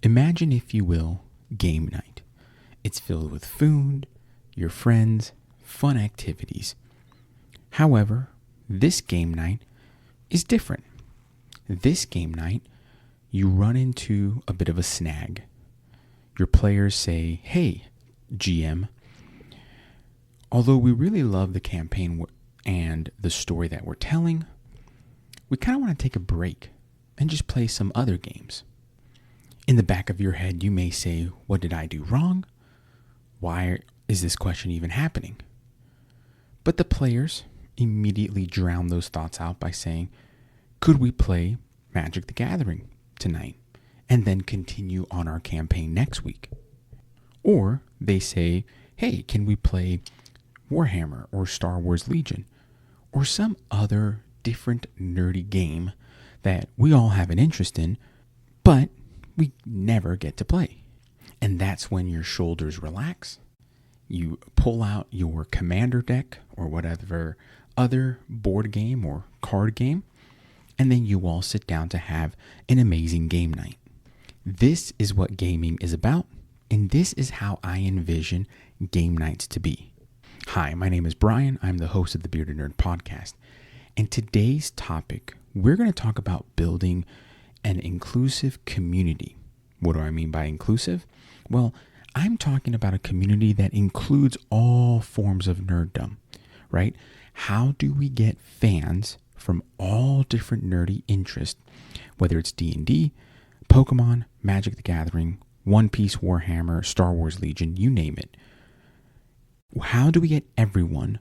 Imagine, if you will, game night. It's filled with food, your friends, fun activities. However, this game night is different. This game night, you run into a bit of a snag. Your players say, "Hey, GM, although we really love the campaign and the story that we're telling, we kind of want to take a break and just play some other games." In the back of your head, you may say, "What did I do wrong? Why is this question even happening?" But the players immediately drown those thoughts out by saying, "Could we play Magic the Gathering tonight and then continue on our campaign next week?" Or they say, "Hey, can we play Warhammer or Star Wars Legion or some other different nerdy game that we all have an interest in, but we never get to play?" And that's when your shoulders relax. You pull out your commander deck or whatever other board game or card game, and then you all sit down to have an amazing game night. This is what gaming is about, and this is how I envision game nights to be. Hi, my name is Brian. I'm the host of the Bearded Nerd podcast. And today's topic, we're going to talk about building an inclusive community. What do I mean by inclusive? Well, I'm talking about a community that includes all forms of nerddom, right? How do we get fans from all different nerdy interests, whether it's D&D, Pokemon, Magic the Gathering, One Piece, Warhammer, Star Wars Legion, you name it. How do we get everyone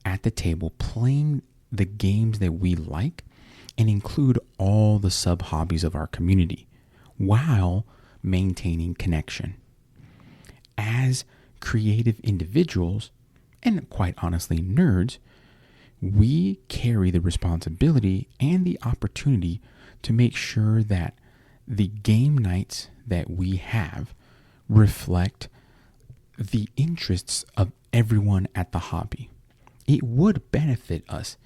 at the table playing the games that we like and include all the sub-hobbies of our community while maintaining connection? As creative individuals, and quite honestly nerds, we carry the responsibility and the opportunity to make sure that the game nights that we have reflect the interests of everyone at the hobby. It would benefit us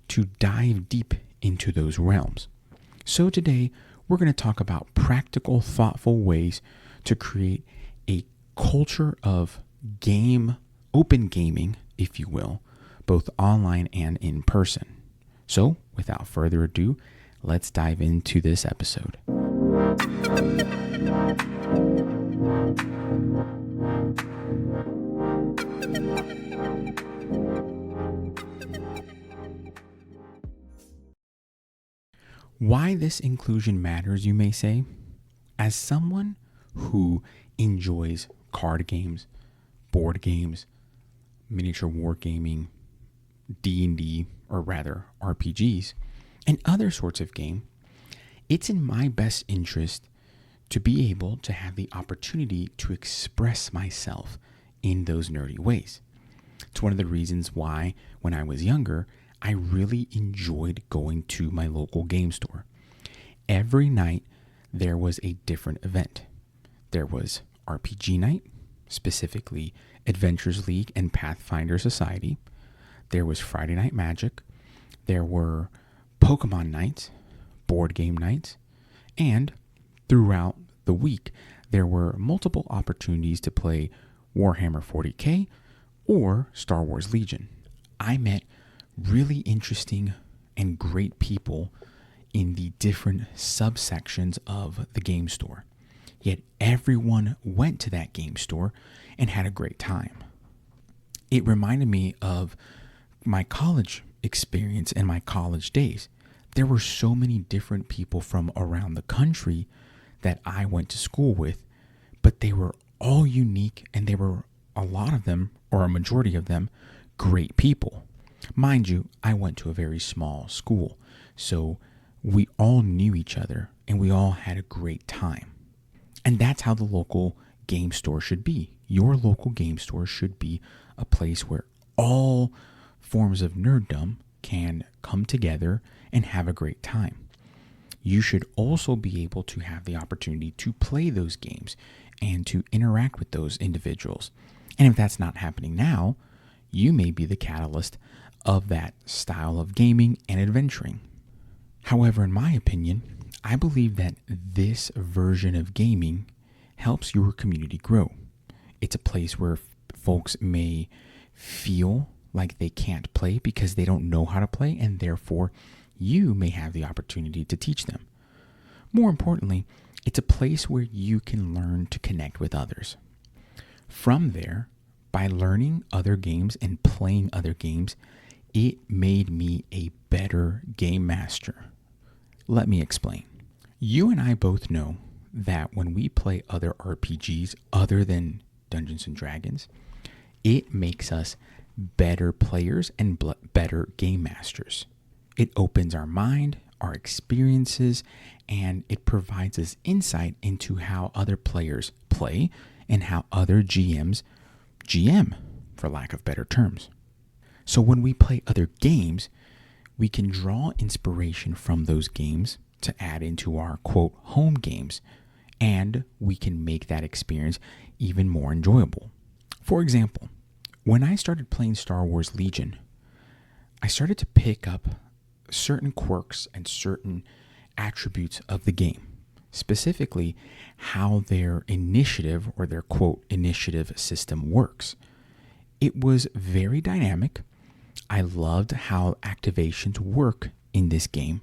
to dive deep into those realms. So today, we're going to talk about practical, thoughtful ways to create a culture of open gaming, if you will, both online and in person. So, without further ado, let's dive into this episode. Why this inclusion matters, you may say? As someone who enjoys card games, board games, miniature wargaming, D&D, or rather RPGs, and other sorts of game, it's in my best interest to be able to have the opportunity to express myself in those nerdy ways. It's one of the reasons why, when I was younger, I really enjoyed going to my local game store. Every night, there was a different event. There was RPG night, specifically Adventures League and Pathfinder Society. There was Friday Night Magic. There were Pokemon nights, board game nights, and throughout the week, there were multiple opportunities to play Warhammer 40K or Star Wars Legion. I met really interesting and great people in the different subsections of the game store. Yet everyone went to that game store and had a great time. It reminded me of my college experience and my college days. There were so many different people from around the country that I went to school with, but they were all unique, and they were, a lot of them, or a majority of them, great people. Mind you, I went to a very small school, so we all knew each other and we all had a great time. And that's how the local game store should be. Your local game store should be a place where all forms of nerddom can come together and have a great time. You should also be able to have the opportunity to play those games and to interact with those individuals. And if that's not happening now, you may be the catalyst of that style of gaming and adventuring. However, in my opinion, I believe that this version of gaming helps your community grow. It's a place where folks may feel like they can't play because they don't know how to play, and therefore you may have the opportunity to teach them. More importantly, it's a place where you can learn to connect with others. From there, by learning other games and playing other games, it made me a better game master. Let me explain. You and I both know that when we play other RPGs other than Dungeons and Dragons, it makes us better players and better game masters. It opens our mind, our experiences, and it provides us insight into how other players play and how other GMs GM, for lack of better terms. So when we play other games, we can draw inspiration from those games to add into our quote home games, and we can make that experience even more enjoyable. For example, when I started playing Star Wars Legion, I started to pick up certain quirks and certain attributes of the game, specifically how their initiative or their quote initiative system works. It was very dynamic. I loved how activations work in this game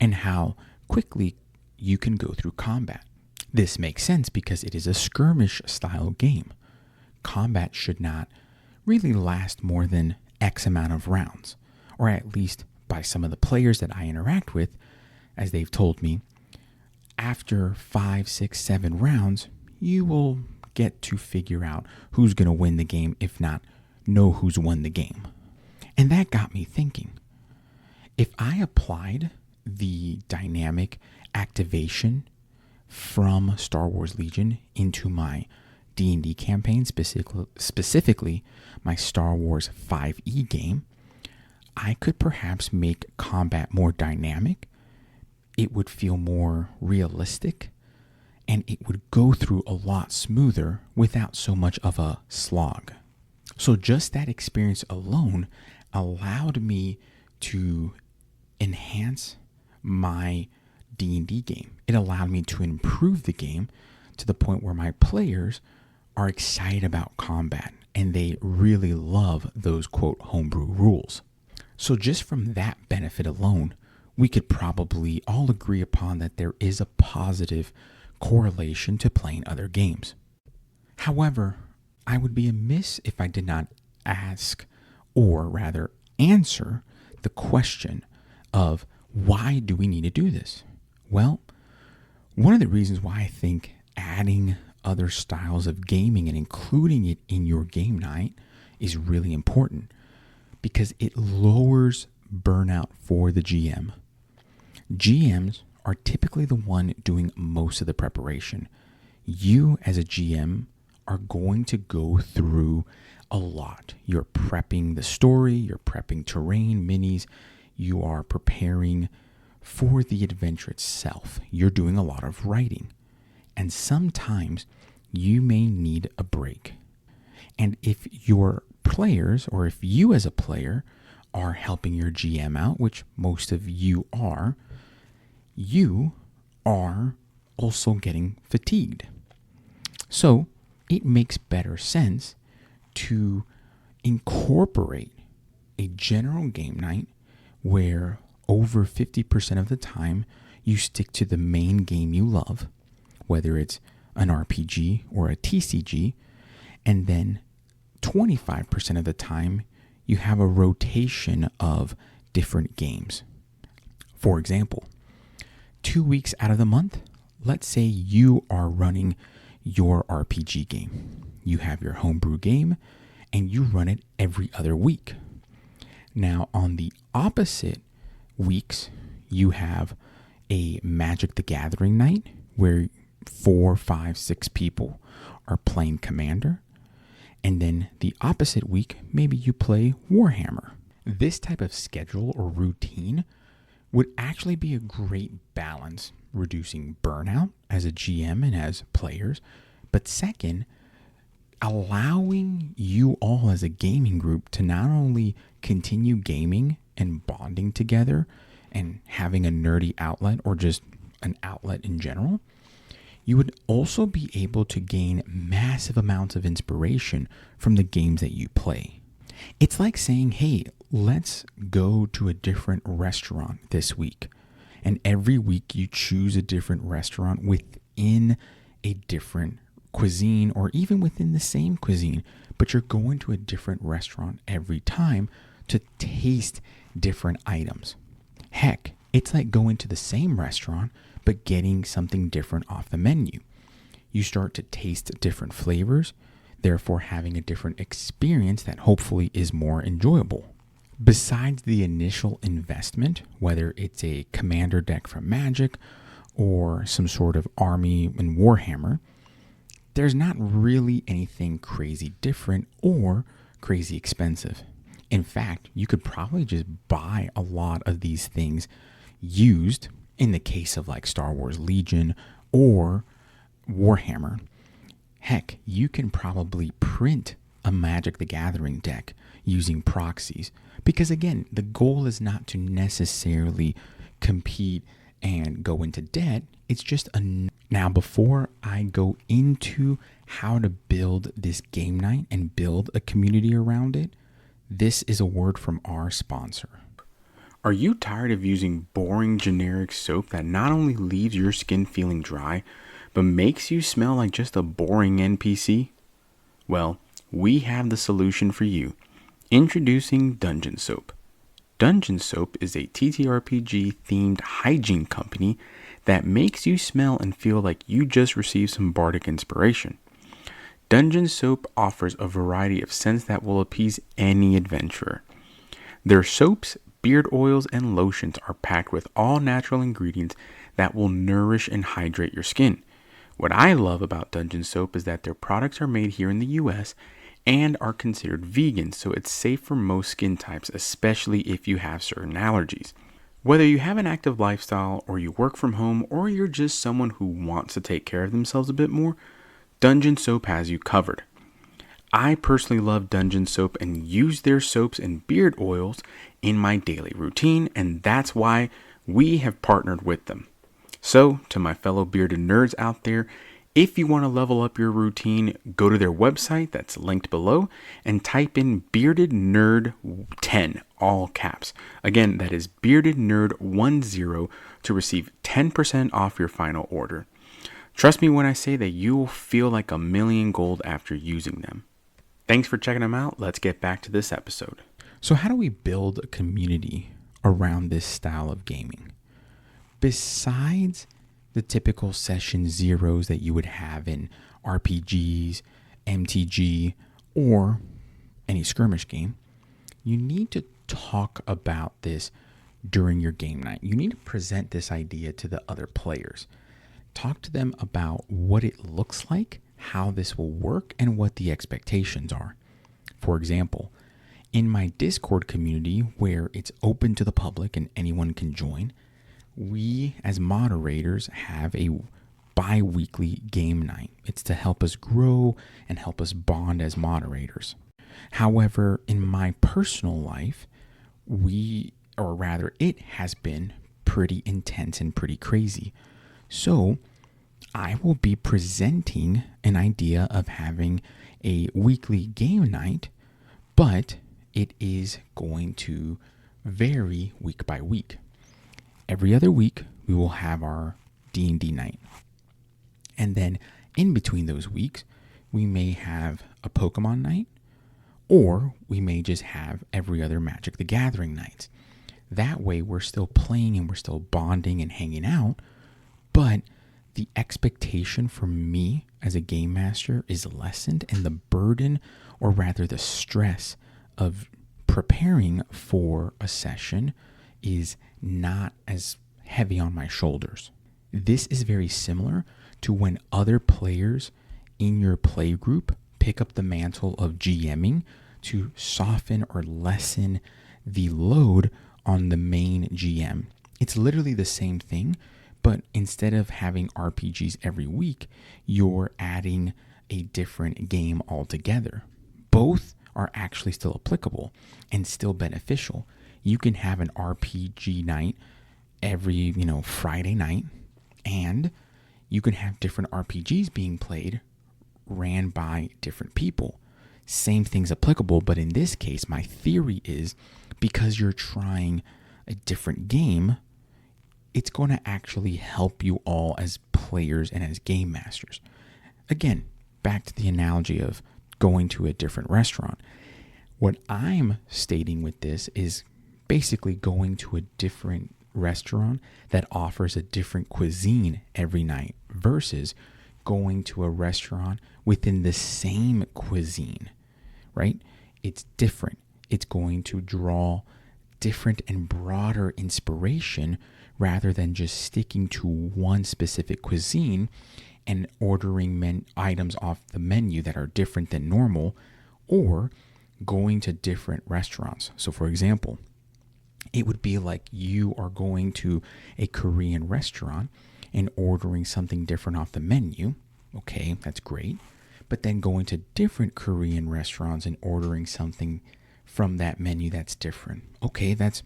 and how quickly you can go through combat. This makes sense because it is a skirmish style game. Combat should not really last more than X amount of rounds, or at least by some of the players that I interact with, as they've told me, after 5, 6, 7 rounds, you will get to figure out who's going to win the game, if not know who's won the game. And that got me thinking. If I applied the dynamic activation from Star Wars Legion into my D&D campaign, specifically my Star Wars 5e game, I could perhaps make combat more dynamic. It would feel more realistic, and it would go through a lot smoother without so much of a slog. So just that experience alone allowed me to enhance my D&D game. It allowed me to improve the game to the point where my players are excited about combat and they really love those quote homebrew rules. So just from that benefit alone, we could probably all agree upon that there is a positive correlation to playing other games. However, I would be amiss if I did not ask, or rather answer, the question of why do we need to do this? Well, one of the reasons why I think adding other styles of gaming and including it in your game night is really important, because it lowers burnout for the GM. GMs are typically the one doing most of the preparation. You as a GM are going to go through a lot. You're prepping the story, you're prepping terrain, minis, you are preparing for the adventure itself. You're doing a lot of writing. And sometimes you may need a break. And if your players, or if you as a player are helping your GM out, which most of you are also getting fatigued. So it makes better sense to incorporate a general game night where over 50% of the time you stick to the main game you love, whether it's an RPG or a TCG, and then 25% of the time you have a rotation of different games. For example, 2 weeks out of the month, let's say you are running your RPG game. You have your homebrew game and you run it every other week. Now, on the opposite weeks, you have a Magic the Gathering night where 4, 5, 6 people are playing Commander. And then the opposite week, maybe you play Warhammer. This type of schedule or routine would actually be a great balance, reducing burnout as a GM and as players. But second, allowing you all as a gaming group to not only continue gaming and bonding together and having a nerdy outlet or just an outlet in general, you would also be able to gain massive amounts of inspiration from the games that you play. It's like saying, hey, let's go to a different restaurant this week. And every week you choose a different restaurant within a different cuisine or even within the same cuisine, but you're going to a different restaurant every time to taste different items. Heck, it's like going to the same restaurant but getting something different off the menu. You start to taste different flavors, therefore having a different experience that hopefully is more enjoyable. Besides the initial investment, whether it's a commander deck from Magic or some sort of army in Warhammer, there's not really anything crazy different or crazy expensive. In fact, you could probably just buy a lot of these things used in the case of like Star Wars Legion or Warhammer. Heck, you can probably print a Magic the Gathering deck using proxies. Because again, the goal is not to necessarily compete and go into debt. It's just Now, before I go into how to build this game night and build a community around it, this is a word from our sponsor. Are you tired of using boring generic soap that not only leaves your skin feeling dry, but makes you smell like just a boring NPC? Well, we have the solution for you. Introducing Dungeon Soap. Dungeon Soap is a TTRPG themed hygiene company that makes you smell and feel like you just received some bardic inspiration. Dungeon Soap offers a variety of scents that will appease any adventurer. Their soaps, beard oils, and lotions are packed with all natural ingredients that will nourish and hydrate your skin. What I love about Dungeon Soap is that their products are made here in the US and are considered vegan, so it's safe for most skin types, especially if you have certain allergies. Whether you have an active lifestyle or you work from home or you're just someone who wants to take care of themselves a bit more, Dungeon Soap has you covered. I personally love Dungeon Soap and use their soaps and beard oils in my daily routine, and that's why we have partnered with them. So, to my fellow bearded nerds out there, if you want to level up your routine, go to their website that's linked below and type in Bearded Nerd 10, all caps. Again, that is Bearded Nerd 10 to receive 10% off your final order. Trust me when I say that you will feel like a million gold after using them. Thanks for checking them out. Let's get back to this episode. So how do we build a community around this style of gaming? Besides the typical session zeros that you would have in RPGs, MTG, or any skirmish game, you need to talk about this during your game night. You need to present this idea to the other players. Talk to them about what it looks like, how this will work, and what the expectations are. For example, in my Discord community, where it's open to the public and anyone can join, we as moderators have a bi-weekly game night. It's to help us grow and help us bond as moderators. However, in my personal life, it has been pretty intense and pretty crazy. So I will be presenting an idea of having a weekly game night, but it is going to vary week by week. Every other week, we will have our D&D night. And then in between those weeks, we may have a Pokemon night, or we may just have every other Magic the Gathering night. That way, we're still playing and we're still bonding and hanging out, but the expectation for me as a game master is lessened, and the burden, or rather the stress of preparing for a session is not as heavy on my shoulders. This is very similar to when other players in your play group pick up the mantle of GMing to soften or lessen the load on the main GM. It's literally the same thing, but instead of having RPGs every week, you're adding a different game altogether. Both are actually still applicable and still beneficial. You can have an RPG night every, Friday night, And you can have different RPGs being played, ran by different people. Same thing's applicable, but in this case, my theory is because you're trying a different game, it's going to actually help you all as players and as game masters. Again, back to the analogy of going to a different restaurant. What I'm stating with this is basically going to a different restaurant that offers a different cuisine every night versus going to a restaurant within the same cuisine, right? It's different. It's going to draw different and broader inspiration rather than just sticking to one specific cuisine and ordering items off the menu that are different than normal, or going to different restaurants. So for example, it would be like you are going to a Korean restaurant and ordering something different off the menu. Okay, that's great. But then going to different Korean restaurants and ordering something from that menu that's different. Okay, that's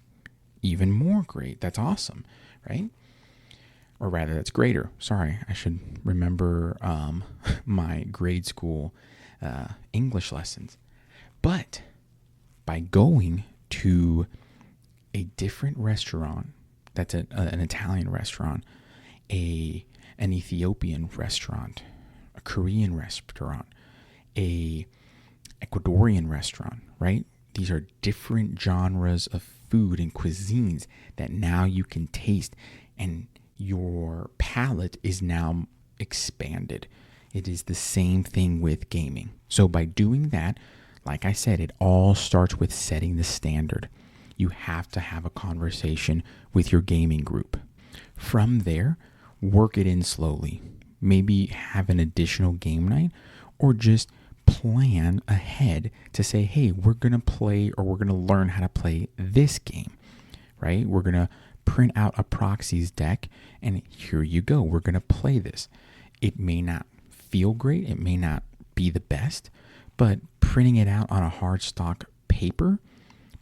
even more great. That's awesome, right? Or rather, that's greater. Sorry, I should remember my grade school English lessons. But by going to a different restaurant, that's an Italian restaurant, an Ethiopian restaurant, a Korean restaurant, a Ecuadorian restaurant, right? These are different genres of food and cuisines that now you can taste, and your palate is now expanded. It is the same thing with gaming. So by doing that, like I said, it all starts with setting the standard. You have to have a conversation with your gaming group. From there, work it in slowly. Maybe have an additional game night, or just plan ahead to say, hey, we're going to play, or we're going to learn how to play this game, right? We're going to print out a proxies deck, and here you go. We're going to play this. It may not feel great. It may not be the best, but printing it out on a hard stock paper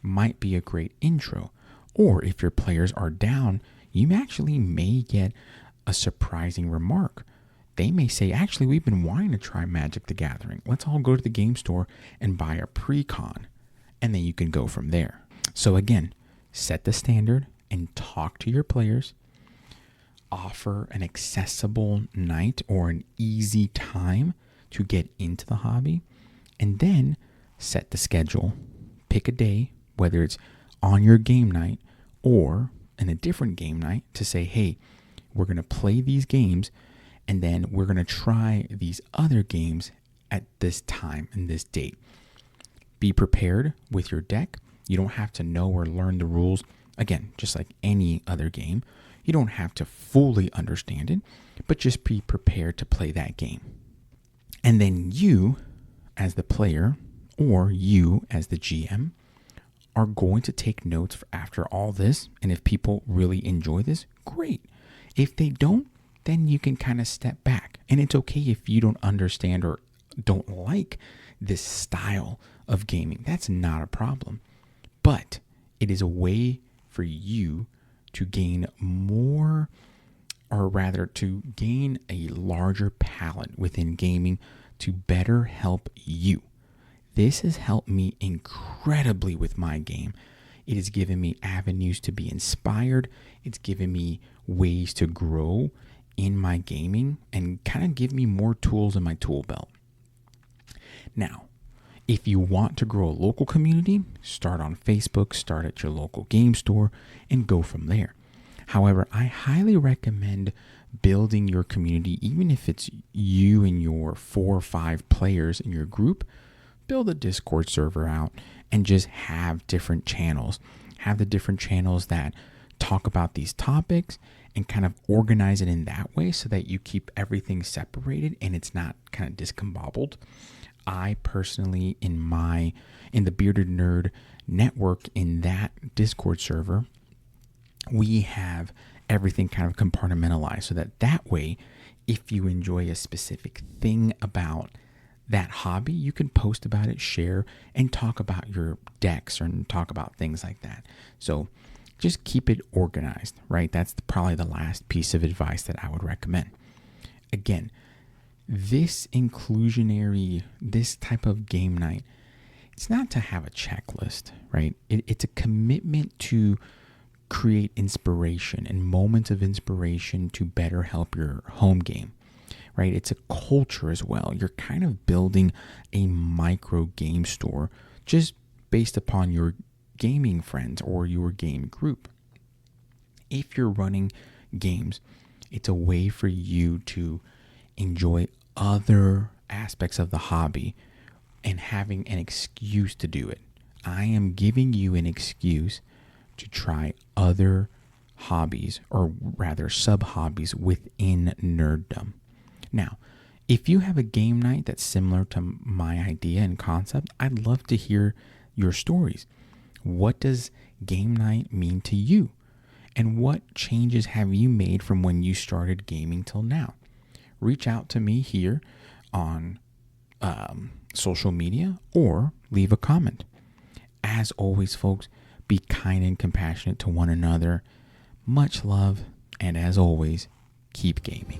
might be a great intro. Or if your players are down, you actually may get a surprising remark. They may say, actually, we've been wanting to try Magic the Gathering. Let's all go to the game store and buy a pre-con. And then you can go from there. So again, set the standard and talk to your players. Offer an accessible night or an easy time to get into the hobby. And then set the schedule. Pick a day, whether it's on your game night or in a different game night, to say, hey, we're going to play these games, and then we're going to try these other games at this time and this date. Be prepared with your deck. You don't have to know or learn the rules. Again, just like any other game, you don't have to fully understand it, but just be prepared to play that game. And then you, as the player, or you as the GM, are going to take notes after all this. And if people really enjoy this, great. If they don't, then you can kind of step back. And it's okay if you don't understand or don't like this style of gaming. That's not a problem. But it is a way for you to gain more, or rather to gain a larger palette within gaming to better help you. This has helped me incredibly with my game. It has given me avenues to be inspired. It's given me ways to grow in my gaming and kind of give me more tools in my tool belt. Now, if you want to grow a local community, start on Facebook, start at your local game store, and go from there. However, I highly recommend building your community, even if it's you and your 4 or 5 players in your group. Build a Discord server out and just have different channels. Have the different channels that talk about these topics and kind of organize it in that way so that you keep everything separated and it's not kind of discombobbled. I personally, in the Bearded Nerd network, in that Discord server, we have everything kind of compartmentalized so that way, if you enjoy a specific thing about that hobby, you can post about it, share, and talk about your decks and talk about things like that. So just keep it organized, right? That's probably the last piece of advice that I would recommend. Again, this type of game night, it's not to have a checklist, right? It's a commitment to create inspiration and moments of inspiration to better help your home game, right? It's a culture as well. You're kind of building a micro game store just based upon your gaming friends or your game group. If you're running games, it's a way for you to enjoy other aspects of the hobby and having an excuse to do it. I am giving you an excuse to try other hobbies, or rather sub-hobbies within nerddom. Now, if you have a game night that's similar to my idea and concept, I'd love to hear your stories. What does game night mean to you? And what changes have you made from when you started gaming till now? Reach out to me here on social media or leave a comment. As always, folks, be kind and compassionate to one another. Much love, and as always, keep gaming.